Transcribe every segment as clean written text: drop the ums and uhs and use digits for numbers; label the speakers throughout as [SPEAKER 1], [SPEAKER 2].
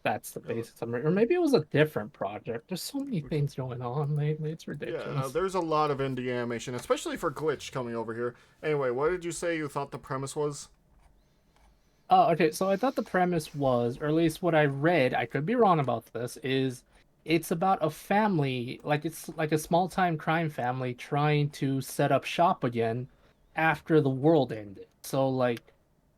[SPEAKER 1] that's the basis of it. Or maybe it was a different project. There's so many things going on lately. It's
[SPEAKER 2] Yeah,
[SPEAKER 1] ridiculous.
[SPEAKER 2] there's a lot of indie animation, especially for Glitch coming over here. Anyway, what did you say you thought the premise was?
[SPEAKER 1] Oh, okay. So I thought the premise was, or at least what I read, I could be wrong about this, is it's about a family, like it's like a small time crime family trying to set up shop again after the world ended. So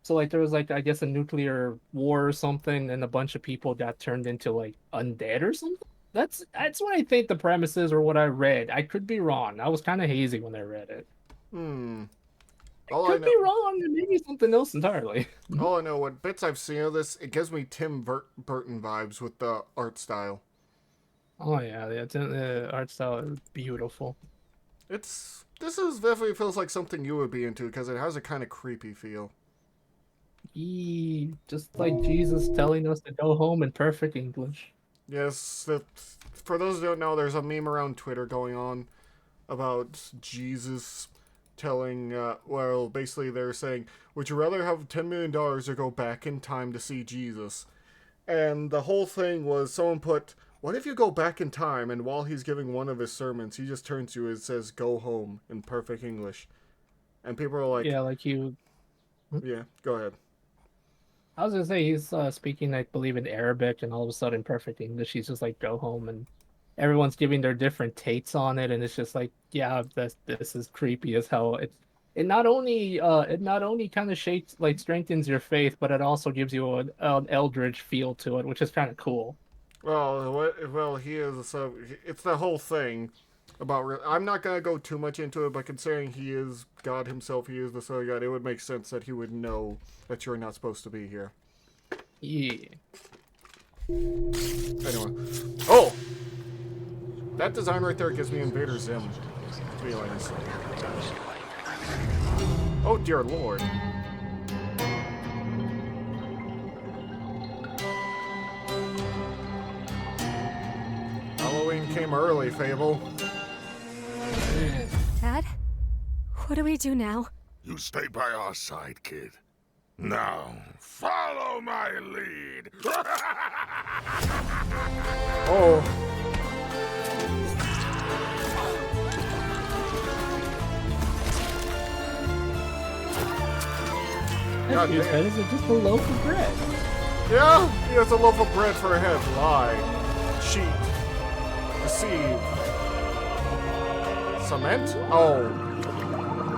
[SPEAKER 1] there was like I guess a nuclear war or something, and a bunch of people got turned into like undead or something. That's what I think the premise is, or what I read. I could be wrong. I was kind of hazy when I read it.
[SPEAKER 2] Hmm.
[SPEAKER 1] I
[SPEAKER 2] All I
[SPEAKER 1] could
[SPEAKER 2] know,
[SPEAKER 1] be wrong, and maybe something else entirely.
[SPEAKER 2] all I know, what bits I've seen of this, it gives me Burton vibes with the art style.
[SPEAKER 1] Oh yeah, the art style is beautiful.
[SPEAKER 2] This is definitely feels like something you would be into because it has a kind of creepy feel.
[SPEAKER 1] Just like Jesus telling us to go home in perfect English.
[SPEAKER 2] Yes, that for those who don't know, there's a meme around Twitter going on about Jesus telling, well, basically they're saying, would you rather have $10 million or go back in time to see Jesus? And the whole thing was someone put, what if you go back in time and while he's giving one of his sermons, he just turns to you and says, go home in perfect English? And people are like,
[SPEAKER 1] Yeah, like you.
[SPEAKER 2] yeah, go ahead.
[SPEAKER 1] I was gonna say he's speaking, I believe, in Arabic, and all of a sudden, perfect English. He's just like, "Go home," and everyone's giving their different takes on it, and it's just like, yeah, this is creepy as hell. It not only kind of shapes like strengthens your faith, but it also gives you an eldritch feel to it, which is kind of cool.
[SPEAKER 2] Well, well, he is, so it's the whole thing about, I'm not going to go too much into it, but considering he is God himself, he is the Son of God, it would make sense that he would know that you're not supposed to be here.
[SPEAKER 1] Yeah.
[SPEAKER 2] Anyway. Oh! That design right there gives me Invader Zim feelings. Oh dear lord. Halloween came early, Fable.
[SPEAKER 3] Dad? What do we do now?
[SPEAKER 4] You stay by our side, kid. Now, follow my lead.
[SPEAKER 2] Oh.
[SPEAKER 1] That's
[SPEAKER 2] God
[SPEAKER 1] his
[SPEAKER 2] damn.
[SPEAKER 1] head. Is it just a loaf of bread?
[SPEAKER 2] Yeah, he has a loaf of bread for a head. Lie. Cheat. Deceive. Cement? Oh.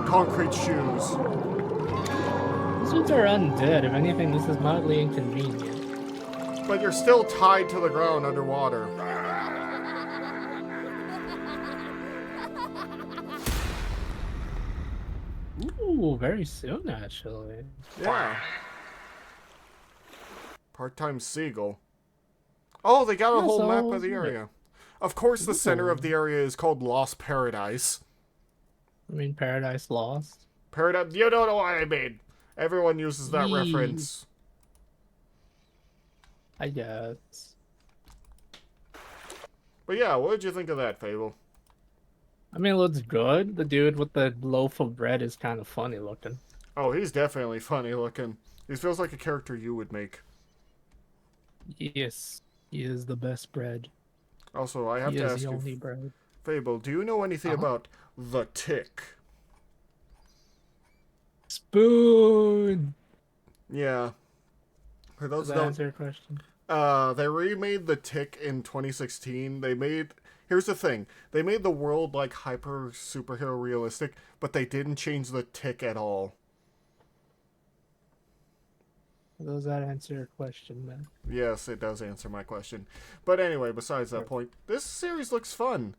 [SPEAKER 2] Concrete shoes.
[SPEAKER 1] These ones are undead. If anything, this is mildly inconvenient.
[SPEAKER 2] But you're still tied to the ground underwater.
[SPEAKER 1] Ooh, very soon actually.
[SPEAKER 2] Yeah. Part-time seagull. Oh, they got a
[SPEAKER 1] Yeah,
[SPEAKER 2] whole map
[SPEAKER 1] so
[SPEAKER 2] of the area. Of course, the center of
[SPEAKER 1] ooh.
[SPEAKER 2] the area is called Lost Paradise.
[SPEAKER 1] I mean, Paradise Lost.
[SPEAKER 2] Paradise. You don't know what I mean. Everyone uses that
[SPEAKER 1] Yee,
[SPEAKER 2] reference.
[SPEAKER 1] I guess.
[SPEAKER 2] But yeah, what did you think of that, Fable?
[SPEAKER 1] I mean, it looks good. The dude with the loaf of bread is kind of funny looking.
[SPEAKER 2] Oh, he's definitely funny looking. He feels like a character you would make.
[SPEAKER 1] Yes, he is the best bread.
[SPEAKER 2] Also, I have
[SPEAKER 1] He
[SPEAKER 2] to
[SPEAKER 1] is the
[SPEAKER 2] ask you,
[SPEAKER 1] only bread.
[SPEAKER 2] Fable, do you know anything
[SPEAKER 1] Uh-huh.
[SPEAKER 2] about the Tick?
[SPEAKER 1] Spoon.
[SPEAKER 2] Yeah. For
[SPEAKER 1] Does
[SPEAKER 2] those who
[SPEAKER 1] that
[SPEAKER 2] don't,
[SPEAKER 1] answer your question?
[SPEAKER 2] they remade the Tick in 2016. Here's the thing. They made the world like hyper superhero realistic, but they didn't change the Tick at all.
[SPEAKER 1] Does that answer your question, man?
[SPEAKER 2] Yes, it does answer my question. But anyway, besides that point, this series looks fun.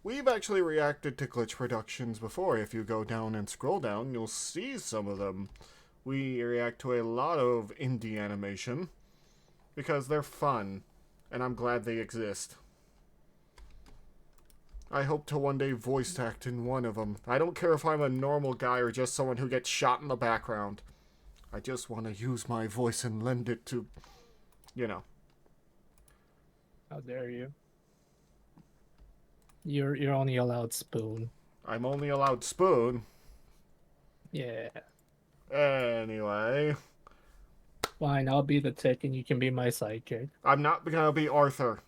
[SPEAKER 2] We've actually reacted to Glitch Productions before. If you go down and scroll down, you'll see some of them. We react to a lot of indie animation because they're fun, and I'm glad they exist. I hope to one day voice act in one of them. I don't care if I'm a normal guy or just someone who gets shot in the background. I just want to use my voice and lend it to, you know.
[SPEAKER 1] How dare you? You're only allowed spoon.
[SPEAKER 2] I'm only allowed spoon.
[SPEAKER 1] Yeah.
[SPEAKER 2] Anyway.
[SPEAKER 1] Fine, I'll be the tick and you can be my sidekick.
[SPEAKER 2] I'm not gonna be Arthur.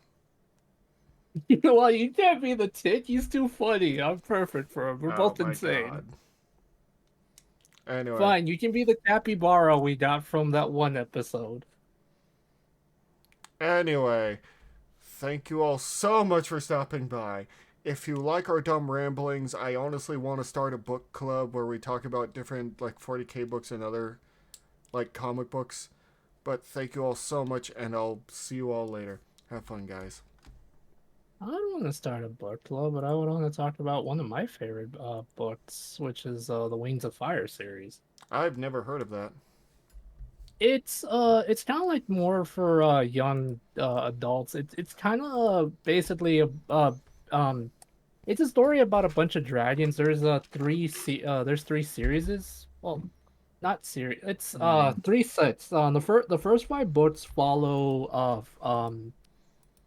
[SPEAKER 1] Well, you can't be the tick. He's too funny. I'm perfect for him. We're
[SPEAKER 2] Oh
[SPEAKER 1] both
[SPEAKER 2] my
[SPEAKER 1] insane.
[SPEAKER 2] god. Anyway.
[SPEAKER 1] Fine, you can be the capybara we got from that one episode.
[SPEAKER 2] Anyway. Thank you all so much for stopping by. If you like our dumb ramblings, I honestly want to start a book club where we talk about different like 40k books and other like comic books. But thank you all so much, and I'll see you all later. Have fun, guys.
[SPEAKER 1] I don't want to start a book club, but I would want to talk about one of my favorite books, which is the Wings of Fire series.
[SPEAKER 2] I've never heard of that.
[SPEAKER 1] It's kind of like more for young adults. It's kind of basically um it's a story about a bunch of dragons. There's three series. Well, not series. It's three sets. The first five books follow of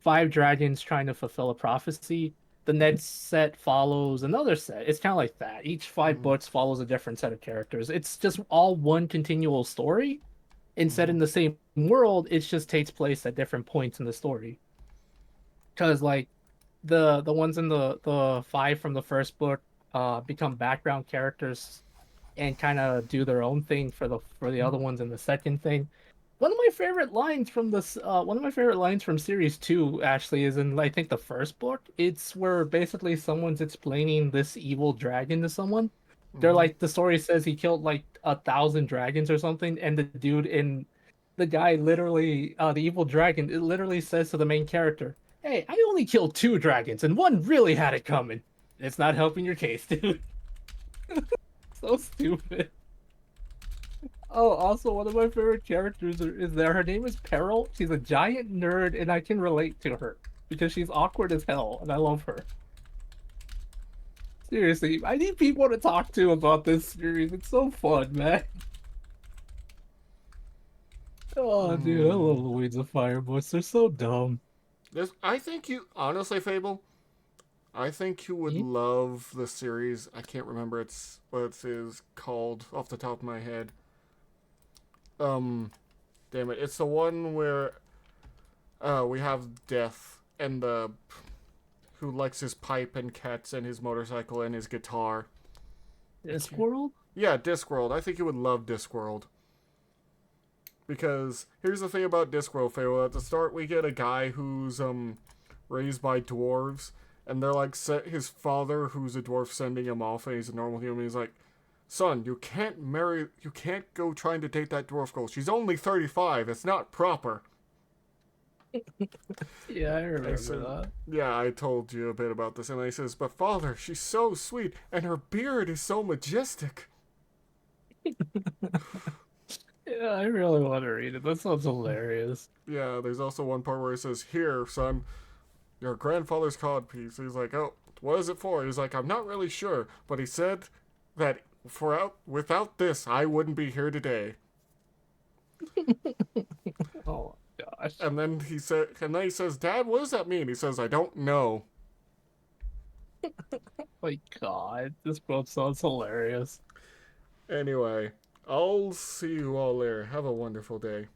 [SPEAKER 1] five dragons trying to fulfill a prophecy. The next set follows another set. It's kind of like that. Each five
[SPEAKER 2] Mm-hmm.
[SPEAKER 1] books follows a different set of characters. It's just all one continual story and set
[SPEAKER 2] Mm-hmm.
[SPEAKER 1] in the same world. It just takes place at different points in the story. Because like the ones in the five from the first book become background characters and kind of do their own thing for the other ones in the second thing. One of my favorite lines from series two actually is in I think the first book. It's where basically someone's explaining this evil dragon to someone. They're
[SPEAKER 2] Mm-hmm.
[SPEAKER 1] like the story says he killed like 1,000 dragons or something, and the guy literally the evil dragon it literally says to the main character, "Hey, I only killed two dragons, and one really had it coming. It's not helping your case, dude." So stupid. Oh, also one of my favorite characters is there. Her name is Peril. She's a giant nerd, and I can relate to her because she's awkward as hell, and I love her. Seriously, I need people to talk to about this series. It's so fun, man. Oh, dude, I
[SPEAKER 2] Mm.
[SPEAKER 1] love the Wings of Fire books. They're so dumb.
[SPEAKER 2] I think you honestly, Fable. I think you would
[SPEAKER 1] Yeah.
[SPEAKER 2] love the series. I can't remember what it is called off the top of my head. Um, damn it! It's the one where we have Death and the who likes his pipe and cats and his motorcycle and his guitar.
[SPEAKER 1] Discworld?
[SPEAKER 2] Yeah, Discworld. I think you would love Discworld. Because here's the thing about Discworld, Fable. At the start, we get a guy who's raised by dwarves, and they're like his father, who's a dwarf, sending him off, and he's a normal human. He's like, "Son, you can't go trying to date that dwarf girl. She's only 35. It's not proper."
[SPEAKER 1] Yeah, I
[SPEAKER 2] And
[SPEAKER 1] remember
[SPEAKER 2] so,
[SPEAKER 1] that.
[SPEAKER 2] yeah, I told you a bit about this, and he says, "But father, she's so sweet, and her beard is so majestic."
[SPEAKER 1] Yeah, I really want to read it. That sounds hilarious.
[SPEAKER 2] Yeah, there's also one part where he says, "Here, son, your grandfather's codpiece." He's like, "Oh, what is it for?" He's like, "I'm not really sure, but he said that without this, I wouldn't be here today."
[SPEAKER 1] Oh my gosh.
[SPEAKER 2] And then he says, "Dad, what does that mean?" He says, "I don't know."
[SPEAKER 1] My God, this quote sounds hilarious.
[SPEAKER 2] Anyway, I'll see you all later. Have a wonderful day.